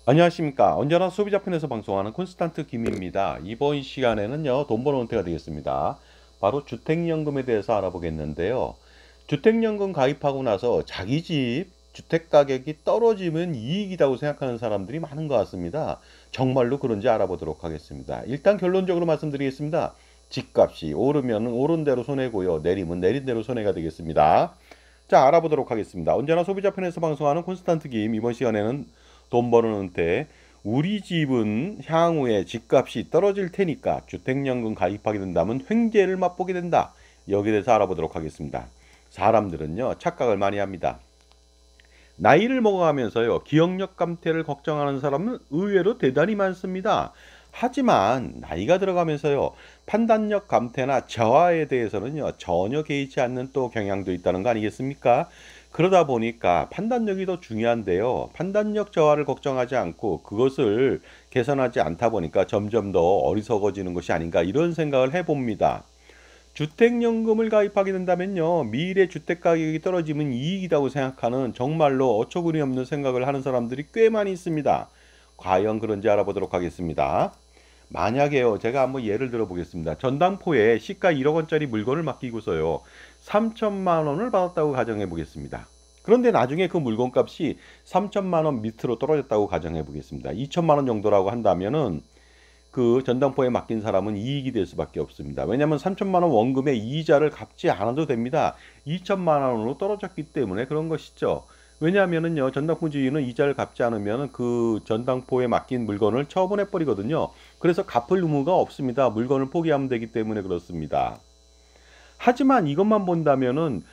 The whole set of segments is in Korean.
안녕하십니까. 언제나 소비자편에서 방송하는 콘스탄트 김입니다. 이번 시간에는요, 돈 버는 은퇴가 되겠습니다. 바로 주택연금에 대해서 알아보겠는데요. 주택연금 가입하고 나서 자기 집 주택가격이 떨어지면 이익이라고 생각하는 사람들이 많은 것 같습니다. 정말로 그런지 알아보도록 하겠습니다. 일단 결론적으로 말씀드리겠습니다. 집값이 오르면 오른 대로 손해고요. 내리면 내린 대로 손해가 되겠습니다. 자, 알아보도록 하겠습니다. 언제나 소비자편에서 방송하는 콘스탄트 김, 이번 시간에는 돈 버는 은퇴. 우리 집은 향후에 집값이 떨어질 테니까 주택연금 가입하게 된다면 횡재를 맛보게 된다. 여기에 대해서 알아보도록 하겠습니다. 사람들은요, 착각을 많이 합니다. 나이를 먹어가면서요, 기억력 감퇴를 걱정하는 사람은 의외로 대단히 많습니다. 하지만 나이가 들어가면서요, 판단력 감퇴나 저하에 대해서는요, 전혀 개의치 않는 또 경향도 있다는 거 아니겠습니까? 그러다 보니까 판단력이 더 중요한데요. 판단력 저하를 걱정하지 않고 그것을 개선하지 않다 보니까 점점 더 어리석어지는 것이 아닌가, 이런 생각을 해봅니다. 주택연금을 가입하게 된다면요, 미래 주택가격이 떨어지면 이익이라고 생각하는 정말로 어처구니 없는 생각을 하는 사람들이 꽤 많이 있습니다. 과연 그런지 알아보도록 하겠습니다. 만약에요, 제가 한번 예를 들어 보겠습니다. 전당포에 시가 1억 원짜리 물건을 맡기고서요, 3천만 원을 받았다고 가정해 보겠습니다. 그런데 나중에 그 물건 값이 3천만 원 밑으로 떨어졌다고 가정해 보겠습니다. 2천만 원 정도라고 한다면은 그 전당포에 맡긴 사람은 이익이 될 수밖에 없습니다. 왜냐하면 3천만 원 원금의 이자를 갚지 않아도 됩니다. 2천만 원으로 떨어졌기 때문에 그런 것이죠. 왜냐하면은요, 전당포 주인은 이자를 갚지 않으면 그 전당포에 맡긴 물건을 처분해 버리거든요. 그래서 갚을 의무가 없습니다. 물건을 포기하면 되기 때문에 그렇습니다. 하지만 이것만 본다면은,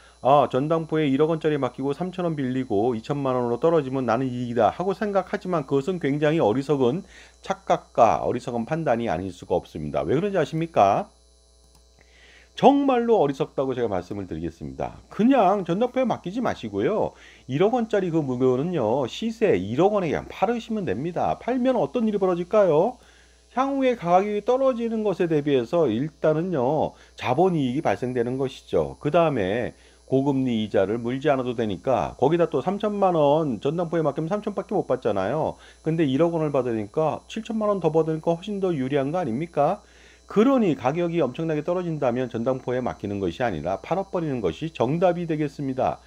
전당포에 1억 원짜리 맡기고 3천 원 빌리고 2천만 원으로 떨어지면 나는 이익이다 하고 생각하지만, 그것은 굉장히 어리석은 착각과 어리석은 판단이 아닐 수가 없습니다. 왜 그런지 아십니까? 정말로 어리석다고 제가 말씀을 드리겠습니다. 그냥 전당포에 맡기지 마시고요, 1억 원짜리 그 물건은요, 시세 1억 원에 그냥 팔으시면 됩니다. 팔면 어떤 일이 벌어질까요? 향후에 가격이 떨어지는 것에 대비해서 일단은요, 자본이익이 발생되는 것이죠. 그 다음에 고금리 이자를 물지 않아도 되니까, 거기다 또 3천만 원 전당포에 맡기면 3천밖에 못 받잖아요. 근데 1억 원을 받으니까 7천만 원 더 받으니까 훨씬 더 유리한 거 아닙니까? 그러니 가격이 엄청나게 떨어진다면 전당포에 맡기는 것이 아니라 팔아버리는 것이 정답이 되겠습니다.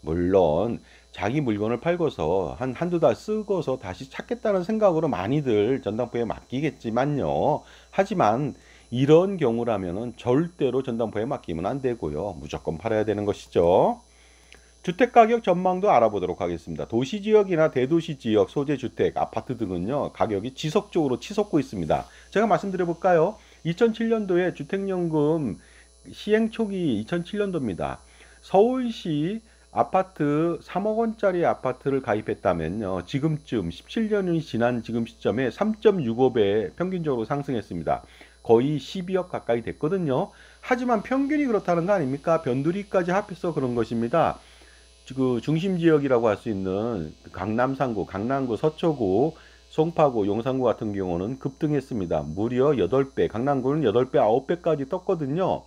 물론 자기 물건을 팔고서 한두 달 쓰고서 다시 찾겠다는 생각으로 많이들 전당포에 맡기겠지만요. 하지만 이런 경우라면은 절대로 전당포에 맡기면 안 되고요, 무조건 팔아야 되는 것이죠. 주택가격 전망도 알아보도록 하겠습니다. 도시지역이나 대도시지역 소재주택, 아파트 등은요, 가격이 지속적으로 치솟고 있습니다. 제가 말씀드려 볼까요? 2007년도에 주택연금 시행 초기 2007년도입니다. 서울시 아파트 3억 원짜리 아파트를 가입했다면요, 지금쯤 17년이 지난 지금 시점에 3.65배 평균적으로 상승했습니다. 거의 12억 가까이 됐거든요. 하지만 평균이 그렇다는 거 아닙니까? 변두리까지 합해서 그런 것입니다. 그 중심 지역이라고 할 수 있는 강남 상구, 강남구, 서초구, 송파구, 용산구 같은 경우는 급등했습니다. 무려 8배, 강남구는 8배, 9배까지 떴거든요.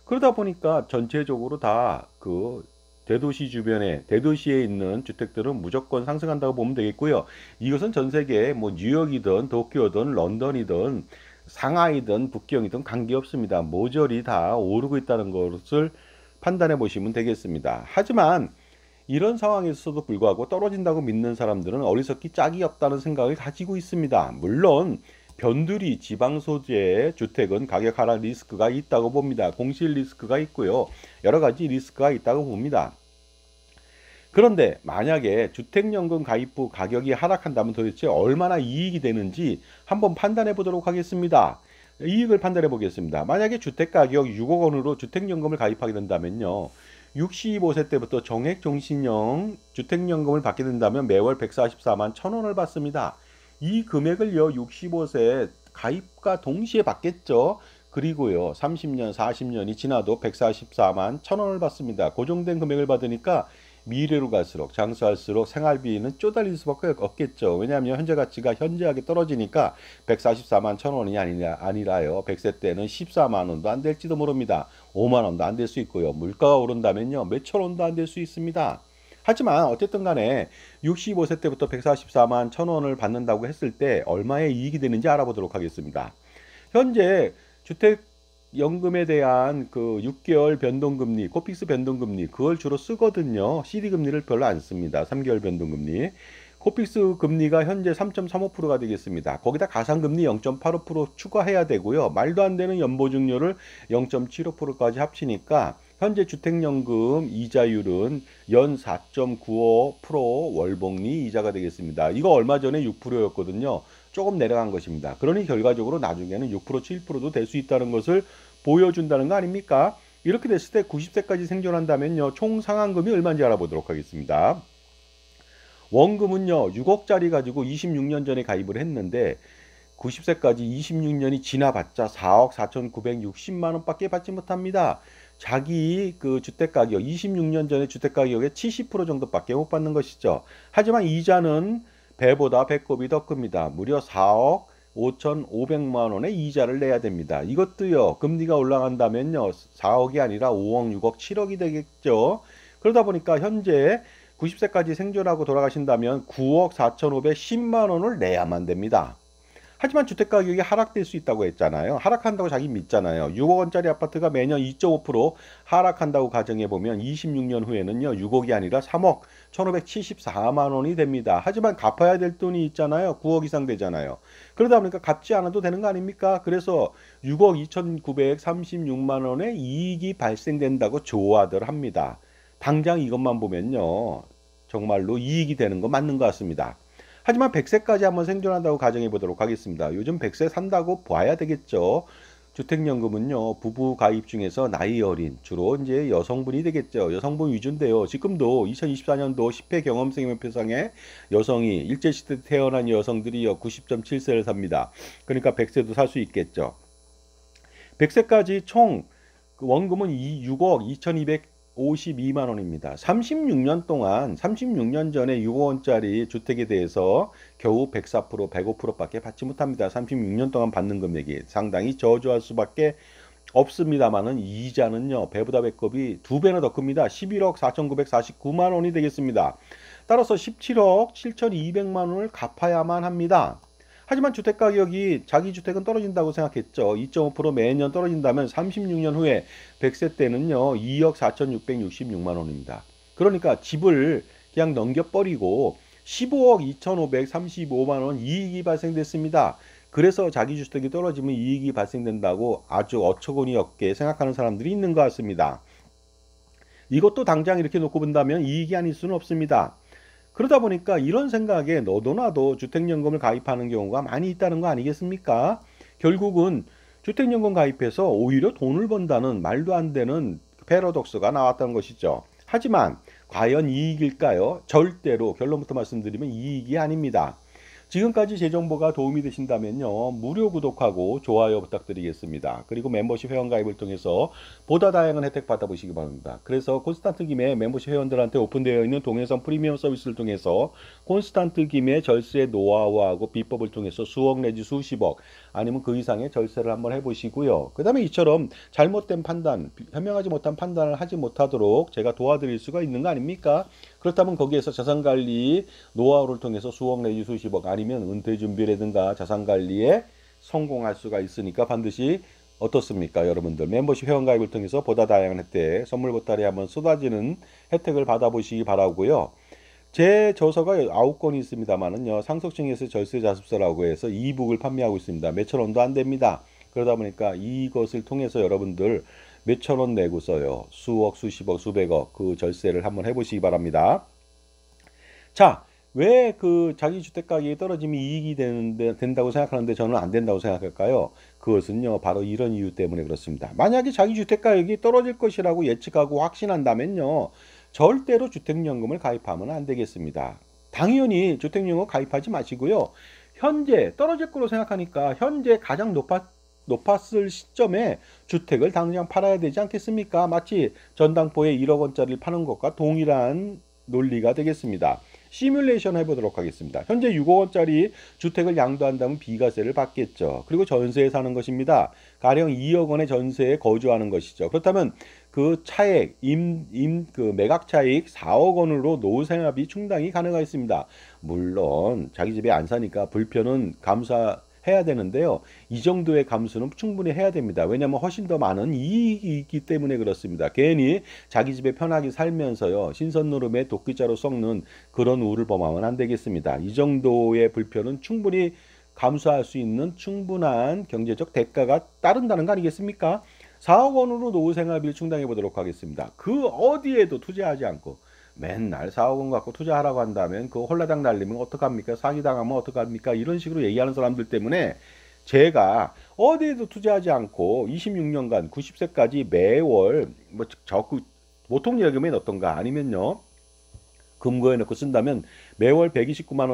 그러다 보니까 전체적으로 다 그 대도시 주변에, 대도시에 있는 주택들은 무조건 상승한다고 보면 되겠고요. 이것은 전 세계 뭐 뉴욕이든 도쿄든 런던이든 상하이든 북경이든 관계없습니다. 모조리 다 오르고 있다는 것을 판단해 보시면 되겠습니다. 하지만 이런 상황에서도 불구하고 떨어진다고 믿는 사람들은 어리석기 짝이 없다는 생각을 가지고 있습니다. 물론 변두리 지방 소재의 주택은 가격 하락 리스크가 있다고 봅니다. 공실 리스크가 있고요, 여러 가지 리스크가 있다고 봅니다. 그런데 만약에 주택연금 가입 후 가격이 하락한다면 도대체 얼마나 이익이 되는지 한번 판단해 보도록 하겠습니다. 이익을 판단해 보겠습니다. 만약에 주택가격 6억 원으로 주택연금을 가입하게 된다면요, 65세 때부터 정액종신형 주택연금을 받게 된다면 매월 144만 1천원을 받습니다. 이 금액을요, 65세 가입과 동시에 받겠죠. 그리고요, 30년, 40년이 지나도 144만 1천원을 받습니다. 고정된 금액을 받으니까 미래로 갈수록, 장수할수록 생활비는 쪼달릴 수밖에 없겠죠. 왜냐하면 현재 가치가 현저하게 떨어지니까 144만 1천원이 아니라요, 100세 때는 14만 원도 안 될지도 모릅니다. 5만 원도 안 될 수 있고요. 물가가 오른다면요, 몇천 원도 안 될 수 있습니다. 하지만 어쨌든 간에 65세 때부터 144만 1,000원을 받는다고 했을 때 얼마의 이익이 되는지 알아보도록 하겠습니다. 현재 주택연금에 대한 그 6개월 변동금리, 코픽스 변동금리 그걸 주로 쓰거든요. CD금리를 별로 안 씁니다. 3개월 변동금리. 코픽스 금리가 현재 3.35%가 되겠습니다. 거기다 가상금리 0.85% 추가해야 되고요. 말도 안 되는 연보증료를 0.75%까지 합치니까 현재 주택연금 이자율은 연 4.95% 월복리 이자가 되겠습니다. 이거 얼마 전에 6%였거든요. 조금 내려간 것입니다. 그러니 결과적으로 나중에는 6%, 7%도 될 수 있다는 것을 보여준다는 거 아닙니까? 이렇게 됐을 때 90세까지 생존한다면요. 총 상환금이 얼마인지 알아보도록 하겠습니다. 원금은요 6억짜리 가지고 26년 전에 가입을 했는데 90세까지 26년이 지나봤자 4억 4,960만 원밖에 받지 못합니다. 자기 그 주택가격 26년 전에 주택가격의 70% 정도밖에 못 받는 것이죠. 하지만 이자는 배보다 배꼽이 더 큽니다. 무려 4억 5,500만 원의 이자를 내야 됩니다. 이것도요 금리가 올라간다면요 4억이 아니라 5억 6억 7억이 되겠죠. 그러다 보니까 현재 90세까지 생존하고 돌아가신다면 9억 4,510만 원을 내야만 됩니다. 하지만 주택가격이 하락될 수 있다고 했잖아요. 하락한다고 자기 믿잖아요. 6억 원짜리 아파트가 매년 2.5% 하락한다고 가정해보면 26년 후에는요 6억이 아니라 3억 1,574만 원이 됩니다. 하지만 갚아야 될 돈이 있잖아요. 9억 이상 되잖아요. 그러다 보니까 갚지 않아도 되는 거 아닙니까? 그래서 6억 2,936만 원의 이익이 발생된다고 조화들 합니다. 당장 이것만 보면요 정말로 이익이 되는 거 맞는 것 같습니다. 하지만 100세까지 한번 생존한다고 가정해 보도록 하겠습니다. 요즘 100세 산다고 봐야 되겠죠. 주택연금은요 부부 가입 중에서 나이 어린 주로 이제 여성분이 되겠죠. 여성분 위주인데요. 지금도 2024년도 10회 경험생명표상에 여성이 일제시대 태어난 여성들이요 90.7세를 삽니다. 그러니까 100세도 살 수 있겠죠. 100세까지 총 원금은 6억 2,252만 원입니다. 36년 동안 36년 전에 6억 원짜리 주택에 대해서 겨우 104%, 105%밖에 받지 못합니다. 36년 동안 받는 금액이 상당히 저조할 수밖에 없습니다만은 이자는요 배보다 배꼽이 2배나 더 큽니다. 11억 4,949만 원이 되겠습니다. 따라서 17억 7,200만 원을 갚아야만 합니다. 하지만 주택가격이 자기 주택은 떨어진다고 생각했죠. 2.5% 매년 떨어진다면 36년 후에 100세 때는요 2억 4,666만 원입니다. 그러니까 집을 그냥 넘겨버리고 15억 2,535만 원 이익이 발생됐습니다. 그래서 자기 주택이 떨어지면 이익이 발생된다고 아주 어처구니 없게 생각하는 사람들이 있는 것 같습니다. 이것도 당장 이렇게 놓고 본다면 이익이 아닐 수는 없습니다. 그러다 보니까 이런 생각에 너도 나도 주택연금을 가입하는 경우가 많이 있다는 거 아니겠습니까? 결국은 주택연금 가입해서 오히려 돈을 번다는 말도 안 되는 패러독스가 나왔다는 것이죠. 하지만 과연 이익일까요? 절대로 결론부터 말씀드리면 이익이 아닙니다. 지금까지 제 정보가 도움이 되신다면요 무료 구독하고 좋아요 부탁드리겠습니다. 그리고 멤버십 회원 가입을 통해서 보다 다양한 혜택 받아보시기 바랍니다. 그래서 콘스탄트 김의 멤버십 회원들한테 오픈되어 있는 동해선 프리미엄 서비스를 통해서 콘스탄트 김의 절세 노하우하고 비법을 통해서 수억 내지 수십억 아니면 그 이상의 절세를 한번 해보시고요. 그 다음에 이처럼 잘못된 판단, 현명하지 못한 판단을 하지 못하도록 제가 도와드릴 수가 있는 거 아닙니까? 그렇다면 거기에서 자산관리 노하우를 통해서 수억 내지 수십억 아니면 은퇴 준비라든가 자산관리에 성공할 수가 있으니까 반드시 어떻습니까? 여러분들 멤버십 회원가입을 통해서 보다 다양한 혜택 선물 보따리 한번 쏟아지는 혜택을 받아보시기 바라고요. 제 저서가 9권이 있습니다만은요 상속증에서 절세 자습서라고 해서 이북을 판매하고 있습니다. 몇천 원도 안 됩니다. 그러다 보니까 이것을 통해서 여러분들 몇천 원 내고서요 수억 수십억 수백억 그 절세를 한번 해보시기 바랍니다. 자, 왜 그 자기 주택 가격이 떨어지면 이익이 된다고 생각하는데 저는 안 된다고 생각할까요? 그것은요 바로 이런 이유 때문에 그렇습니다. 만약에 자기 주택 가격이 떨어질 것이라고 예측하고 확신한다면요 절대로 주택연금을 가입하면 안 되겠습니다. 당연히 주택연금 가입하지 마시고요. 현재 떨어질 거로 생각하니까 현재 가장 높았을 시점에 주택을 당장 팔아야 되지 않겠습니까? 마치 전당포에 1억 원짜리를 파는 것과 동일한 논리가 되겠습니다. 시뮬레이션 해보도록 하겠습니다. 현재 6억 원짜리 주택을 양도한다면 비과세를 받겠죠. 그리고 전세에 사는 것입니다. 가령 2억 원의 전세에 거주하는 것이죠. 그렇다면 그 차액, 그 매각 차익 4억 원으로 노후생활비 충당이 가능하겠습니다. 물론 자기 집에 안 사니까 불편은 감수해야 되는데요. 이 정도의 감수는 충분히 해야 됩니다. 왜냐하면 훨씬 더 많은 이익이 있기 때문에 그렇습니다. 괜히 자기 집에 편하게 살면서요. 신선노름에 도끼자루 썩는 그런 우를 범하면 안 되겠습니다. 이 정도의 불편은 충분히 감수할 수 있는 충분한 경제적 대가가 따른다는 거 아니겠습니까? 4억 원으로 노후 생활비를 충당해 보도록 하겠습니다. 그 어디에도 투자하지 않고 맨날 4억 원 갖고 투자하라고 한다면 그 홀라당 날리면 어떡합니까? 사기당하면 어떡합니까? 이런 식으로 얘기하는 사람들 때문에 제가 어디에도 투자하지 않고 26년간 90세까지 매월 보통 예금에 넣던가 아니면요. 금고에 넣고 쓴다면 매월 129만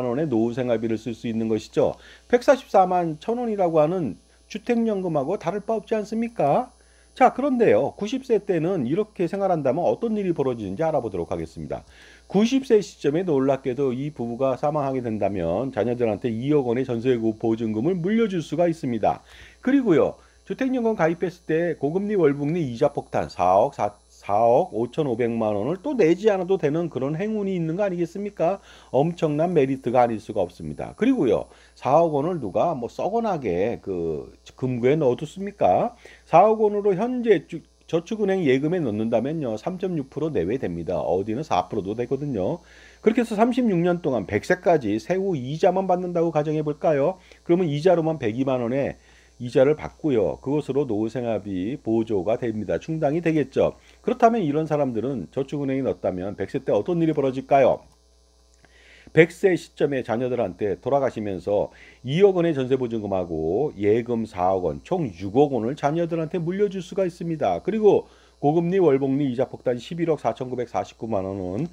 원의 노후 생활비를 쓸 수 있는 것이죠. 144만 1,000원이라고 하는 주택연금하고 다를 바 없지 않습니까? 자, 그런데요. 90세 때는 이렇게 생활한다면 어떤 일이 벌어지는지 알아보도록 하겠습니다. 90세 시점에 놀랍게도 이 부부가 사망하게 된다면 자녀들한테 2억 원의 전세고 보증금을 물려줄 수가 있습니다. 그리고요. 주택연금 가입했을 때 고금리 월복리 이자 폭탄 4억 5,500만 원을 또 내지 않아도 되는 그런 행운이 있는 거 아니겠습니까? 엄청난 메리트가 아닐 수가 없습니다. 그리고요. 4억 원을 누가 뭐 썩어나게 그 금고에 넣어뒀습니까? 4억 원으로 현재 저축은행 예금에 넣는다면요. 3.6% 내외됩니다. 어디는 4%도 되거든요. 그렇게 해서 36년 동안 100세까지 세후 이자만 받는다고 가정해 볼까요? 그러면 이자로만 102만 원에 이자를 받고요. 그것으로 노후생활비 보조가 됩니다. 충당이 되겠죠. 그렇다면 이런 사람들은 저축은행에 넣었다면 100세 때 어떤 일이 벌어질까요? 100세 시점에 자녀들한테 돌아가시면서 2억 원의 전세보증금하고 예금 4억 원, 총 6억 원을 자녀들한테 물려줄 수가 있습니다. 그리고 고금리 월복리 이자 폭탄 11억 4,949만 원은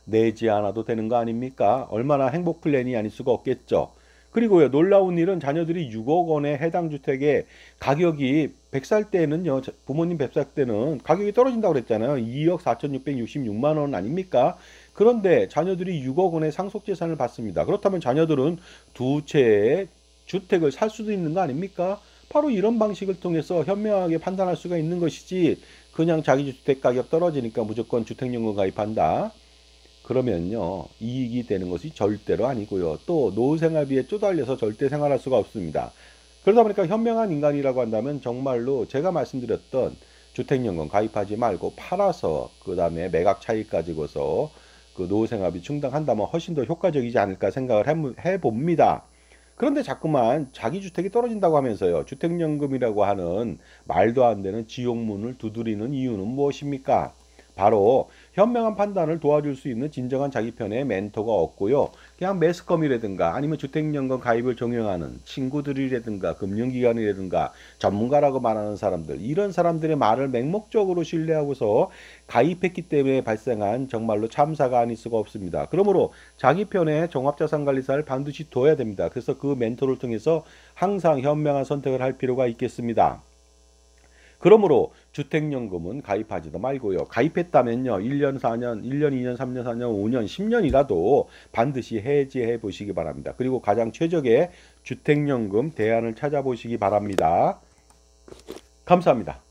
내지 않아도 되는 거 아닙니까? 얼마나 행복 플랜이 아닐 수가 없겠죠. 그리고요, 놀라운 일은 자녀들이 6억 원의 해당 주택의 가격이 100살 때는요, 부모님 100살 때는 가격이 떨어진다고 그랬잖아요. 2억 4,666만 원 아닙니까? 그런데 자녀들이 6억 원의 상속재산을 받습니다. 그렇다면 자녀들은 두 채의 주택을 살 수도 있는 거 아닙니까? 바로 이런 방식을 통해서 현명하게 판단할 수가 있는 것이지, 그냥 자기 주택 가격 떨어지니까 무조건 주택연금 가입한다. 그러면요, 이익이 되는 것이 절대로 아니고요. 또 노후생활비에 쪼달려서 절대 생활할 수가 없습니다. 그러다 보니까 현명한 인간이라고 한다면 정말로 제가 말씀드렸던 주택연금 가입하지 말고 팔아서 그 다음에 매각 차익 가지고서 그 노후생활비 충당한다면 훨씬 더 효과적이지 않을까 생각을 해봅니다. 그런데 자꾸만 자기 주택이 떨어진다고 하면서요, 주택연금이라고 하는 말도 안 되는 지옥문을 두드리는 이유는 무엇입니까? 바로 현명한 판단을 도와줄 수 있는 진정한 자기 편의 멘토가 없고요. 그냥 매스컴이라든가 아니면 주택연금 가입을 종용하는 친구들이라든가 금융기관이라든가 전문가라고 말하는 사람들, 이런 사람들의 말을 맹목적으로 신뢰하고서 가입했기 때문에 발생한 정말로 참사가 아닐 수가 없습니다. 그러므로 자기 편의 종합자산관리사를 반드시 둬야 됩니다. 그래서 그 멘토를 통해서 항상 현명한 선택을 할 필요가 있겠습니다. 그러므로 주택연금은 가입하지도 말고요. 가입했다면요. 1년, 4년, 1년, 2년, 3년, 4년, 5년, 10년이라도 반드시 해지해 보시기 바랍니다. 그리고 가장 최적의 주택연금 대안을 찾아보시기 바랍니다. 감사합니다.